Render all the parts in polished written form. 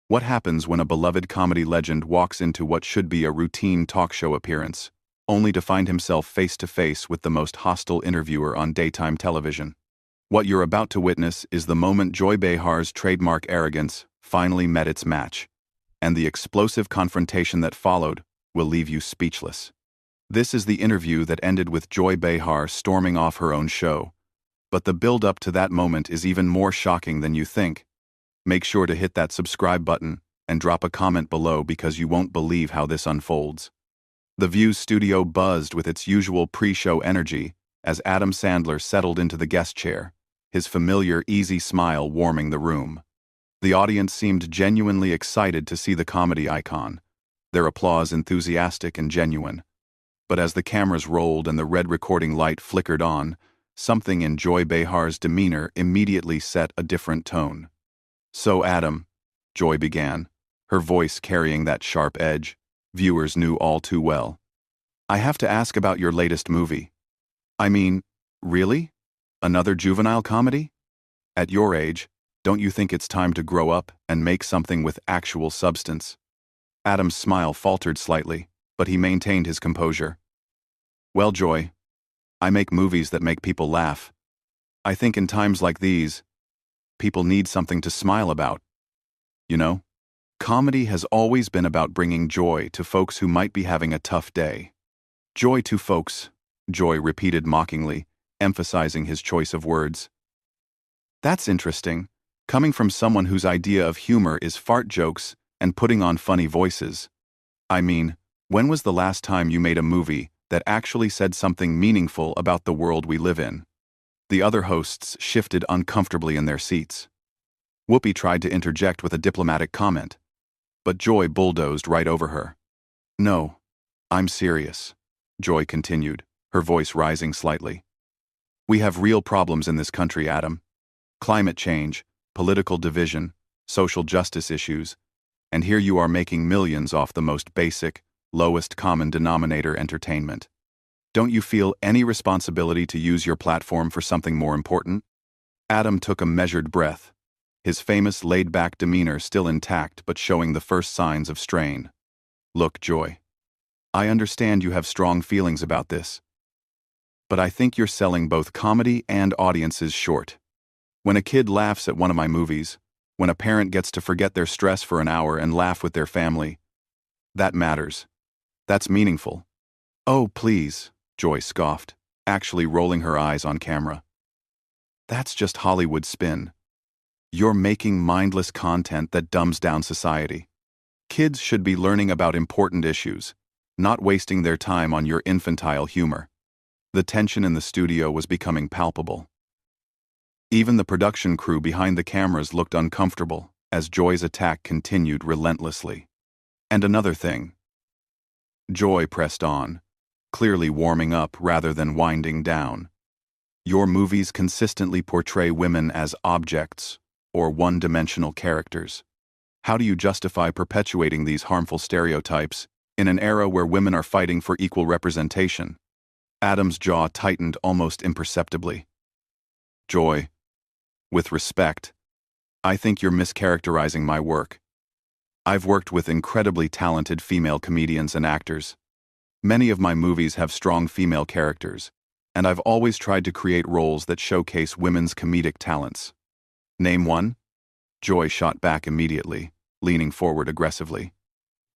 What happens when a beloved comedy legend walks into what should be a routine talk show appearance, only to find himself face to face with the most hostile interviewer on daytime television? What you're about to witness is the moment Joy Behar's trademark arrogance finally met its match, and the explosive confrontation that followed will leave you speechless. This is the interview that ended with Joy Behar storming off her own show, but the build-up to that moment is even more shocking than you think. Make sure to hit that subscribe button and drop a comment below because you won't believe how this unfolds. The View's studio buzzed with its usual pre-show energy as Adam Sandler settled into the guest chair, his familiar easy smile warming the room. The audience seemed genuinely excited to see the comedy icon, their applause enthusiastic and genuine. But as the cameras rolled and the red recording light flickered on, something in Joy Behar's demeanor immediately set a different tone. "So Adam," Joy began, her voice carrying that sharp edge viewers knew all too well, "I have to ask about your latest movie. I mean, really? Another juvenile comedy? At your age, don't you think it's time to grow up and make something with actual substance?" Adam's smile faltered slightly, but he maintained his composure. "Well, Joy, I make movies that make people laugh. I think in times like these, people need something to smile about. You know, comedy has always been about bringing joy to folks who might be having a tough day." "Joy to folks," Joy repeated mockingly, emphasizing his choice of words. "That's interesting, coming from someone whose idea of humor is fart jokes and putting on funny voices. I mean, when was the last time you made a movie that actually said something meaningful about the world we live in?" The other hosts shifted uncomfortably in their seats. Whoopi tried to interject with a diplomatic comment, but Joy bulldozed right over her. "No, I'm serious," Joy continued, her voice rising slightly. "We have real problems in this country, Adam. Climate change, political division, social justice issues, and here you are making millions off the most basic, lowest common denominator entertainment. Don't you feel any responsibility to use your platform for something more important?" Adam took a measured breath, his famous laid-back demeanor still intact but showing the first signs of strain. "Look, Joy, I understand you have strong feelings about this, but I think you're selling both comedy and audiences short. When a kid laughs at one of my movies, when a parent gets to forget their stress for an hour and laugh with their family, that matters. That's meaningful." "Oh, please," Joy scoffed, actually rolling her eyes on camera. "That's just Hollywood spin. You're making mindless content that dumbs down society. Kids should be learning about important issues, not wasting their time on your infantile humor." The tension in the studio was becoming palpable. Even the production crew behind the cameras looked uncomfortable as Joy's attack continued relentlessly. "And another thing," Joy pressed on, clearly warming up rather than winding down. "Your movies consistently portray women as objects or one-dimensional characters. How do you justify perpetuating these harmful stereotypes in an era where women are fighting for equal representation?" Adam's jaw tightened almost imperceptibly. "Joy, with respect, I think you're mischaracterizing my work. I've worked with incredibly talented female comedians and actors. Many of my movies have strong female characters, and I've always tried to create roles that showcase women's comedic talents. Name one?" Joy shot back immediately, leaning forward aggressively.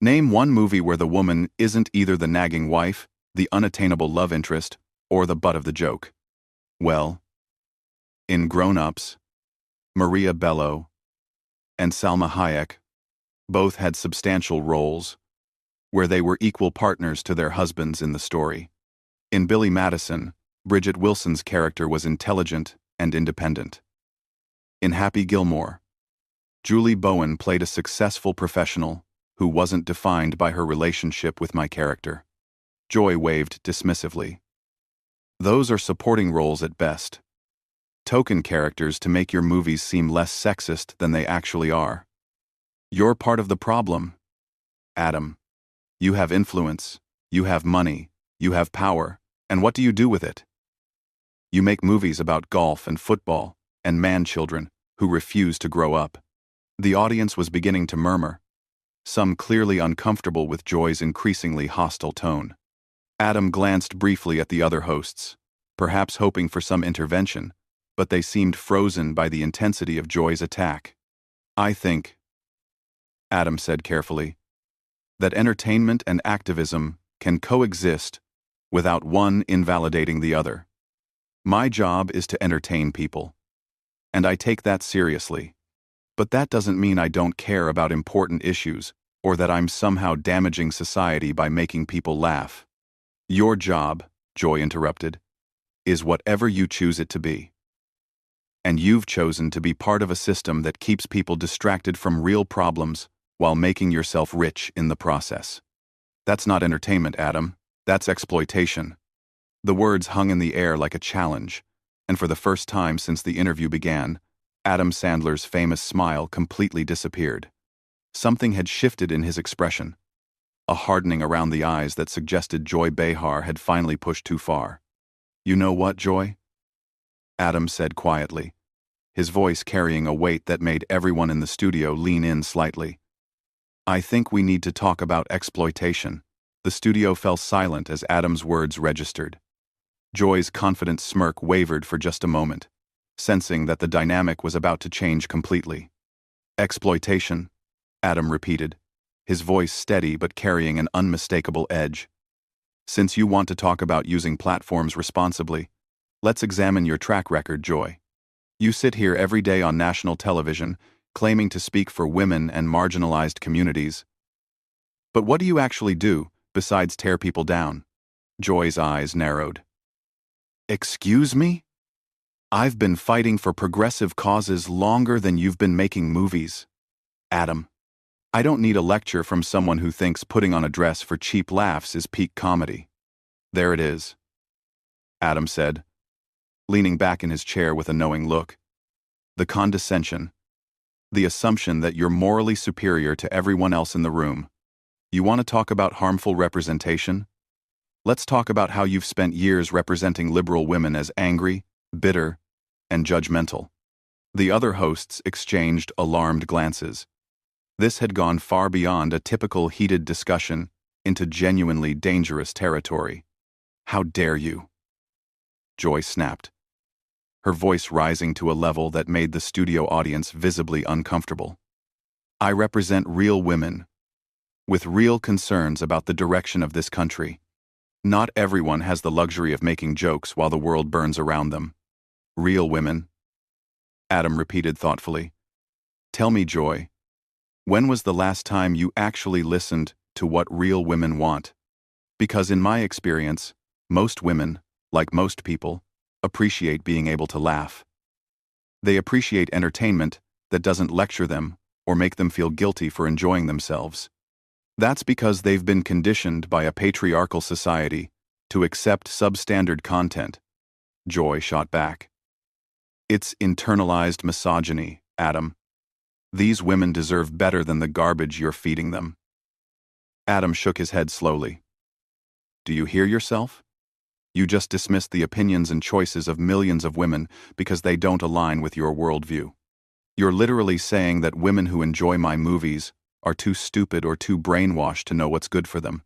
"Name one movie where the woman isn't either the nagging wife, the unattainable love interest, or the butt of the joke." "Well, in Grown Ups, Maria Bello and Salma Hayek both had substantial roles where they were equal partners to their husbands in the story. In Billy Madison, Bridget Wilson's character was intelligent and independent. In Happy Gilmore, Julie Bowen played a successful professional who wasn't defined by her relationship with my character." Joy waved dismissively. "Those are supporting roles at best. Token characters to make your movies seem less sexist than they actually are. You're part of the problem, Adam. You have influence, you have money, you have power, and what do you do with it? You make movies about golf and football and man-children who refuse to grow up. The audience was beginning to murmur, some clearly uncomfortable with Joy's increasingly hostile tone. Adam glanced briefly at the other hosts, perhaps hoping for some intervention, but they seemed frozen by the intensity of Joy's attack. "I think," Adam said carefully, "that entertainment and activism can coexist without one invalidating the other. My job is to entertain people, and I take that seriously. But that doesn't mean I don't care about important issues or that I'm somehow damaging society by making people laugh." "Your job," Joy interrupted, "is whatever you choose it to be. And you've chosen to be part of a system that keeps people distracted from real problems while making yourself rich in the process. That's not entertainment, Adam. That's exploitation." The words hung in the air like a challenge, and for the first time since the interview began, Adam Sandler's famous smile completely disappeared. Something had shifted in his expression, a hardening around the eyes that suggested Joy Behar had finally pushed too far. "You know what, Joy?" Adam said quietly, his voice carrying a weight that made everyone in the studio lean in slightly. "I think we need to talk about exploitation." The studio fell silent as Adam's words registered. Joy's confident smirk wavered for just a moment, sensing that the dynamic was about to change completely. "Exploitation," Adam repeated, his voice steady but carrying an unmistakable edge. "Since you want to talk about using platforms responsibly, let's examine your track record, Joy. You sit here every day on national television, claiming to speak for women and marginalized communities. But what do you actually do, besides tear people down?" Joy's eyes narrowed. "Excuse me? I've been fighting for progressive causes longer than you've been making movies. Adam, I don't need a lecture from someone who thinks putting on a dress for cheap laughs is peak comedy." "There it is," Adam said, leaning back in his chair with a knowing look. "The condescension. The assumption that you're morally superior to everyone else in the room. You want to talk about harmful representation? Let's talk about how you've spent years representing liberal women as angry, bitter, and judgmental." The other hosts exchanged alarmed glances. This had gone far beyond a typical heated discussion into genuinely dangerous territory. "How dare you?" Joy snapped, her voice rising to a level that made the studio audience visibly uncomfortable. "I represent real women, with real concerns about the direction of this country. Not everyone has the luxury of making jokes while the world burns around them. Real women," Adam repeated thoughtfully. "Tell me, Joy, when was the last time you actually listened to what real women want? Because in my experience, most women, like most people, appreciate being able to laugh. They appreciate entertainment that doesn't lecture them or make them feel guilty for enjoying themselves. That's because they've been conditioned by a patriarchal society to accept substandard content." Joy shot back. "It's internalized misogyny, Adam. These women deserve better than the garbage you're feeding them." Adam shook his head slowly. "Do you hear yourself? You just dismissed the opinions and choices of millions of women because they don't align with your worldview. You're literally saying that women who enjoy my movies are too stupid or too brainwashed to know what's good for them.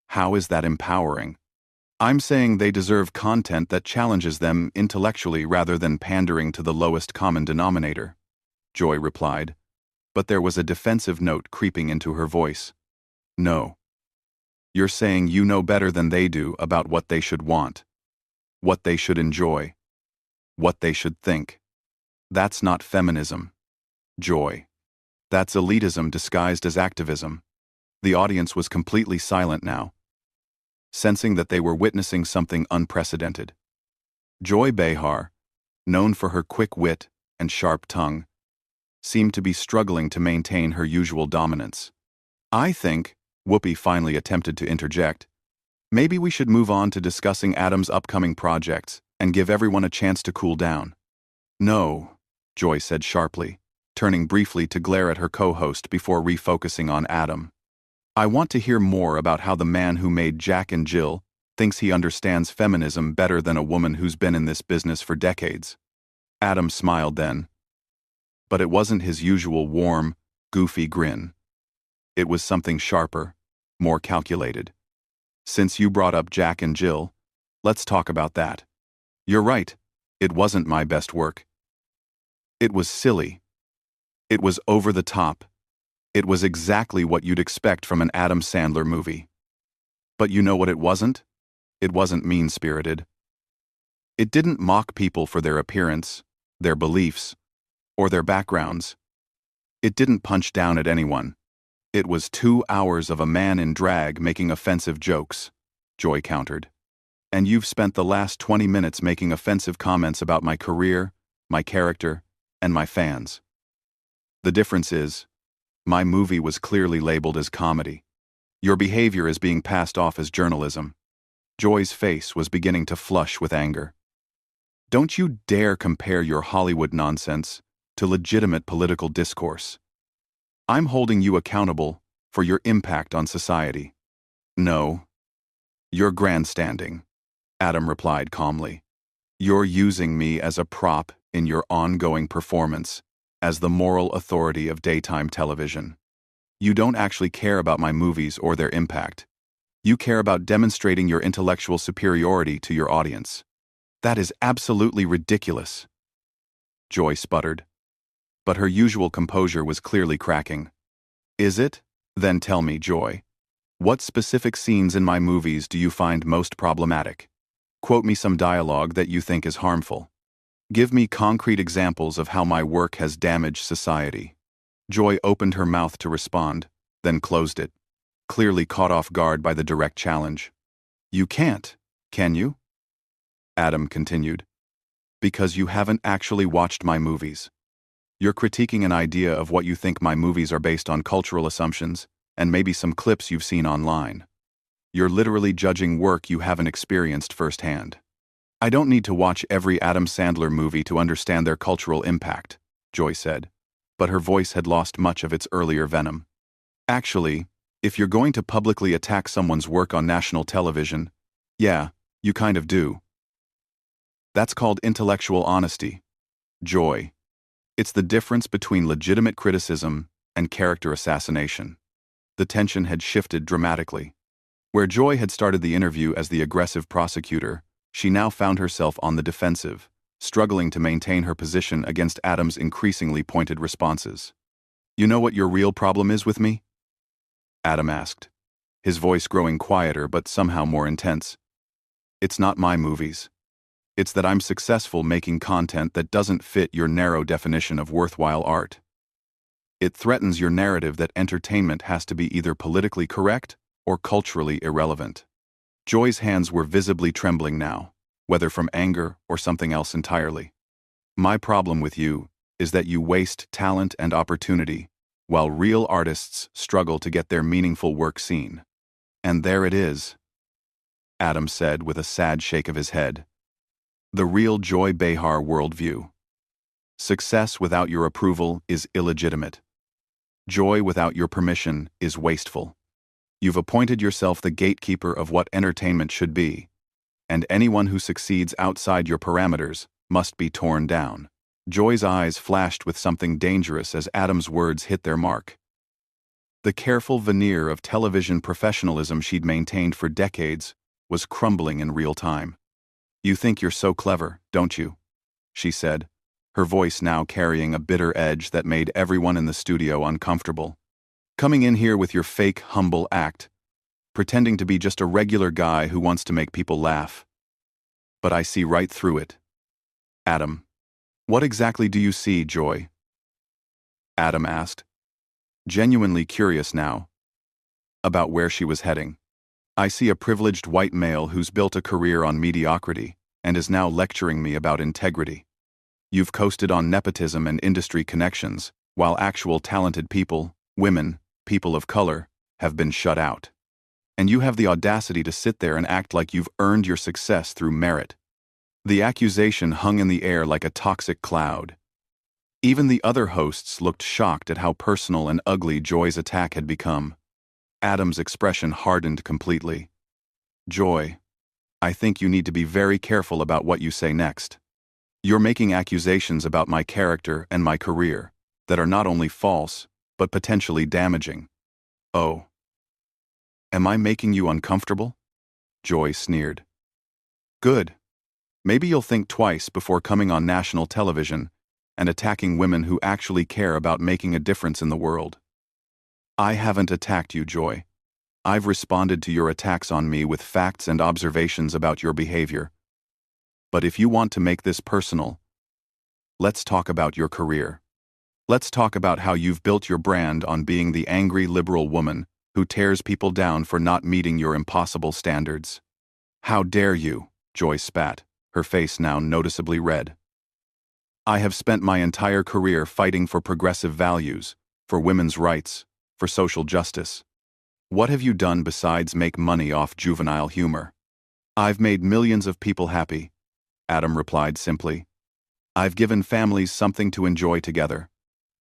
How is that empowering? I'm saying they deserve content that challenges them intellectually rather than pandering to the lowest common denominator," Joy replied, but there was a defensive note creeping into her voice. "No. You're saying you know better than they do about what they should want, what they should enjoy, what they should think. That's not feminism, Joy. That's elitism disguised as activism." The audience was completely silent now, sensing that they were witnessing something unprecedented. Joy Behar, known for her quick wit and sharp tongue, seemed to be struggling to maintain her usual dominance. "I think," Whoopi finally attempted to interject, "maybe we should move on to discussing Adam's upcoming projects and give everyone a chance to cool down." "No," Joy said sharply, turning briefly to glare at her co-host before refocusing on Adam. "I want to hear more about how the man who made Jack and Jill thinks he understands feminism better than a woman who's been in this business for decades." Adam smiled then. But it wasn't his usual warm, goofy grin. It was something sharper, more calculated. Since you brought up Jack and Jill, let's talk about that. You're right, it wasn't my best work. It was silly. It was over the top. It was exactly what you'd expect from an Adam Sandler movie. But you know what it wasn't? It wasn't mean-spirited. It didn't mock people for their appearance, their beliefs, or their backgrounds. It didn't punch down at anyone. It was 2 hours of a man in drag making offensive jokes, Joy countered. And you've spent the last 20 minutes making offensive comments about my career, my character, and my fans. The difference is, my movie was clearly labeled as comedy. Your behavior is being passed off as journalism. Joy's face was beginning to flush with anger. Don't you dare compare your Hollywood nonsense to legitimate political discourse. I'm holding you accountable for your impact on society. No. You're grandstanding, Adam replied calmly. You're using me as a prop in your ongoing performance as the moral authority of daytime television. You don't actually care about my movies or their impact. You care about demonstrating your intellectual superiority to your audience. That is absolutely ridiculous. Joy sputtered. But her usual composure was clearly cracking. Is it? Then tell me, Joy. What specific scenes in my movies do you find most problematic? Quote me some dialogue that you think is harmful. Give me concrete examples of how my work has damaged society. Joy opened her mouth to respond, then closed it, clearly caught off guard by the direct challenge. You can't, can you? Adam continued. Because you haven't actually watched my movies. You're critiquing an idea of what you think my movies are based on cultural assumptions, and maybe some clips you've seen online. You're literally judging work you haven't experienced firsthand. I don't need to watch every Adam Sandler movie to understand their cultural impact, Joy said, but her voice had lost much of its earlier venom. Actually, if you're going to publicly attack someone's work on national television, yeah, you kind of do. That's called intellectual honesty. Joy. It's the difference between legitimate criticism and character assassination. The tension had shifted dramatically. Where Joy had started the interview as the aggressive prosecutor, she now found herself on the defensive, struggling to maintain her position against Adam's increasingly pointed responses. You know what your real problem is with me? Adam asked, his voice growing quieter but somehow more intense. It's not my movies. It's that I'm successful making content that doesn't fit your narrow definition of worthwhile art. It threatens your narrative that entertainment has to be either politically correct or culturally irrelevant. Joy's hands were visibly trembling now, whether from anger or something else entirely. My problem with you is that you waste talent and opportunity, while real artists struggle to get their meaningful work seen. And there it is, Adam said with a sad shake of his head. The real Joy Behar worldview. Success without your approval is illegitimate. Joy without your permission is wasteful. You've appointed yourself the gatekeeper of what entertainment should be, and anyone who succeeds outside your parameters must be torn down. Joy's eyes flashed with something dangerous as Adam's words hit their mark. The careful veneer of television professionalism she'd maintained for decades was crumbling in real time. You think you're so clever, don't you? She said, her voice now carrying a bitter edge that made everyone in the studio uncomfortable. Coming in here with your fake, humble act, pretending to be just a regular guy who wants to make people laugh. But I see right through it. Adam, what exactly do you see, Joy? Adam asked, genuinely curious now about where she was heading. I see a privileged white male who's built a career on mediocrity and is now lecturing me about integrity. You've coasted on nepotism and industry connections, while actual talented people, women, people of color, have been shut out. And you have the audacity to sit there and act like you've earned your success through merit. The accusation hung in the air like a toxic cloud. Even the other hosts looked shocked at how personal and ugly Joy's attack had become. Adam's expression hardened completely. Joy, I think you need to be very careful about what you say next. You're making accusations about my character and my career, that are not only false, but potentially damaging. Oh. Am I making you uncomfortable? Joy sneered. Good. Maybe you'll think twice before coming on national television and attacking women who actually care about making a difference in the world. I haven't attacked you, Joy. I've responded to your attacks on me with facts and observations about your behavior. But if you want to make this personal, let's talk about your career. Let's talk about how you've built your brand on being the angry liberal woman who tears people down for not meeting your impossible standards. How dare you, Joy spat, her face now noticeably red. I have spent my entire career fighting for progressive values, for women's rights, for social justice. What have you done besides make money off juvenile humor? I've made millions of people happy, Adam replied simply. I've given families something to enjoy together.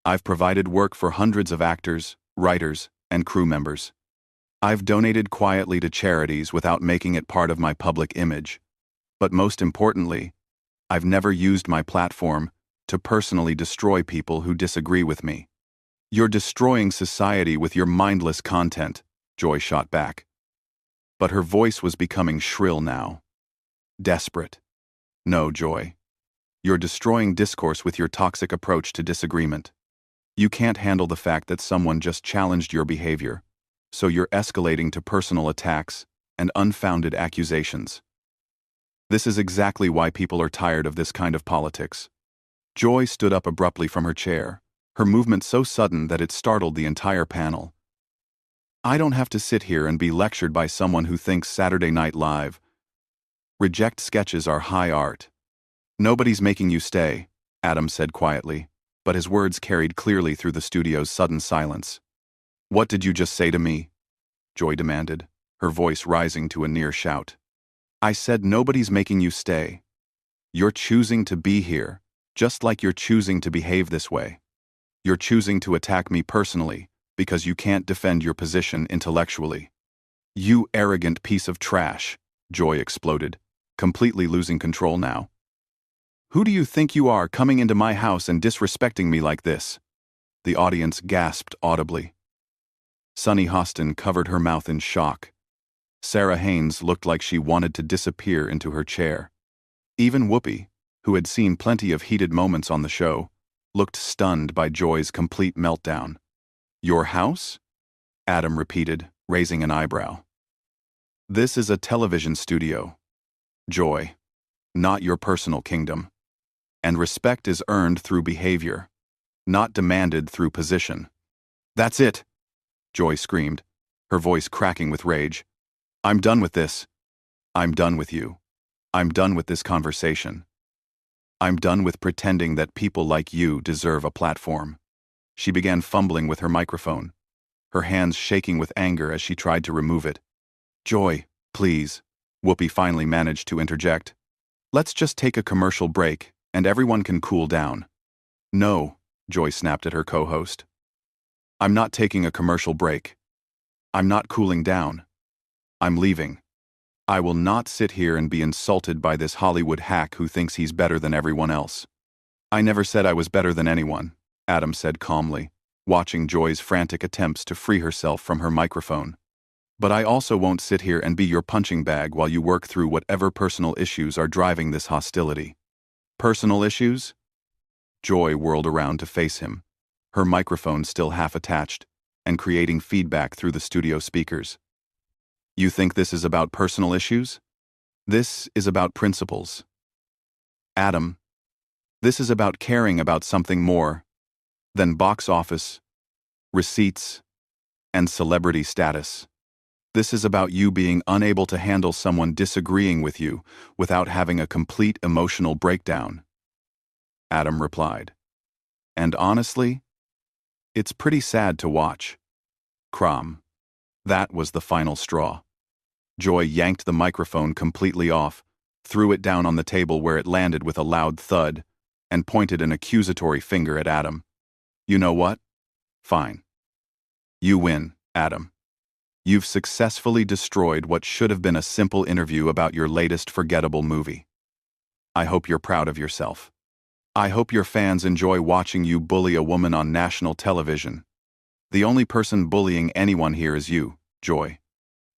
I've provided work for hundreds of actors, writers, and crew members. I've donated quietly to charities without making it part of my public image. But most importantly, I've never used my platform to personally destroy people who disagree with me. You're destroying society with your mindless content, Joy shot back. But her voice was becoming shrill now. Desperate. No, Joy. You're destroying discourse with your toxic approach to disagreement. You can't handle the fact that someone just challenged your behavior, so you're escalating to personal attacks and unfounded accusations. This is exactly why people are tired of this kind of politics. Joy stood up abruptly from her chair, her movement so sudden that it startled the entire panel. I don't have to sit here and be lectured by someone who thinks Saturday Night Live reject sketches are high art. Nobody's making you stay, Adam said quietly, but his words carried clearly through the studio's sudden silence. What did you just say to me? Joy demanded, her voice rising to a near shout. I said nobody's making you stay. You're choosing to be here, just like you're choosing to behave this way. You're choosing to attack me personally, because you can't defend your position intellectually. You arrogant piece of trash, Joy exploded, completely losing control now. Who do you think you are coming into my house and disrespecting me like this? The audience gasped audibly. Sunny Hostin covered her mouth in shock. Sarah Haynes looked like she wanted to disappear into her chair. Even Whoopi, who had seen plenty of heated moments on the show, looked stunned by Joy's complete meltdown. Your house? Adam repeated, raising an eyebrow. This is a television studio, Joy, not your personal kingdom. And respect is earned through behavior, not demanded through position. That's it, Joy screamed, her voice cracking with rage. I'm done with this. I'm done with you. I'm done with this conversation. I'm done with pretending that people like you deserve a platform. She began fumbling with her microphone, her hands shaking with anger as she tried to remove it. Joy, please, Whoopi finally managed to interject. Let's just take a commercial break, and everyone can cool down. No, Joy snapped at her co-host. I'm not taking a commercial break. I'm not cooling down. I'm leaving. I will not sit here and be insulted by this Hollywood hack who thinks he's better than everyone else. I never said I was better than anyone, Adam said calmly, watching Joy's frantic attempts to free herself from her microphone. But I also won't sit here and be your punching bag while you work through whatever personal issues are driving this hostility. Personal issues? Joy whirled around to face him, her microphone still half attached, and creating feedback through the studio speakers. You think this is about personal issues? This is about principles. Adam, this is about caring about something more than box office, receipts, and celebrity status. This is about you being unable to handle someone disagreeing with you without having a complete emotional breakdown. Adam replied. And honestly, it's pretty sad to watch. Crom. That was the final straw. Joy yanked the microphone completely off, threw it down on the table where it landed with a loud thud, and pointed an accusatory finger at Adam. You know what? Fine. You win, Adam. You've successfully destroyed what should have been a simple interview about your latest forgettable movie. I hope you're proud of yourself. I hope your fans enjoy watching you bully a woman on national television. The only person bullying anyone here is you, Joy,"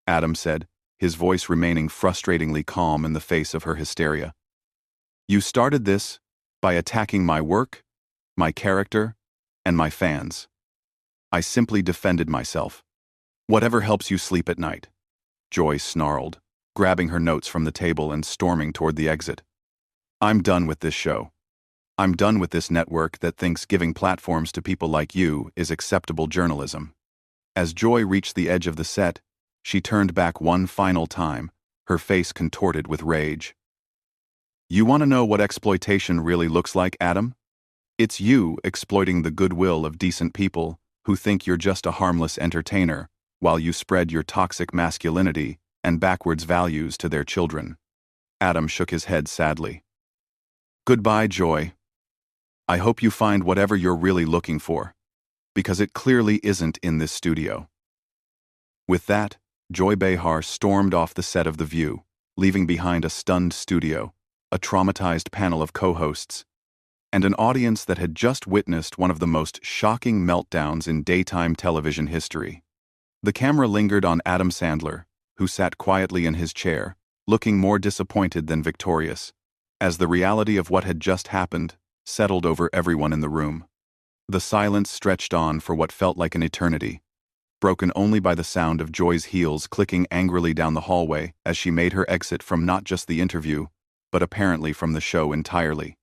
Adam said, his voice remaining frustratingly calm in the face of her hysteria. "You started this by attacking my work, my character, and my fans. I simply defended myself. Whatever helps you sleep at night," Joy snarled, grabbing her notes from the table and storming toward the exit. "I'm done with this show. I'm done with this network that thinks giving platforms to people like you is acceptable journalism." As Joy reached the edge of the set, she turned back one final time, her face contorted with rage. "You want to know what exploitation really looks like, Adam? It's you exploiting the goodwill of decent people who think you're just a harmless entertainer while you spread your toxic masculinity and backwards values to their children." Adam shook his head sadly. "Goodbye, Joy. I hope you find whatever you're really looking for, because it clearly isn't in this studio." With that, Joy Behar stormed off the set of The View, leaving behind a stunned studio, a traumatized panel of co-hosts, and an audience that had just witnessed one of the most shocking meltdowns in daytime television history. The camera lingered on Adam Sandler, who sat quietly in his chair, looking more disappointed than victorious, as the reality of what had just happened settled over everyone in the room. The silence stretched on for what felt like an eternity, broken only by the sound of Joy's heels clicking angrily down the hallway as she made her exit from not just the interview, but apparently from the show entirely.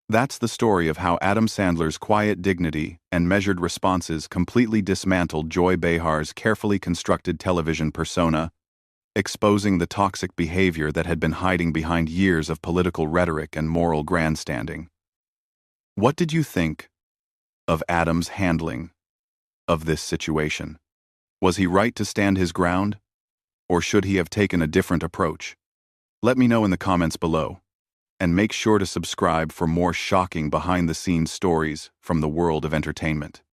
That's the story of how Adam Sandler's quiet dignity and measured responses completely dismantled Joy Behar's carefully constructed television persona, exposing the toxic behavior that had been hiding behind years of political rhetoric and moral grandstanding. What did you think of Adam's handling of this situation? Was he right to stand his ground, or should he have taken a different approach? Let me know in the comments below, and make sure to subscribe for more shocking behind-the-scenes stories from the world of entertainment.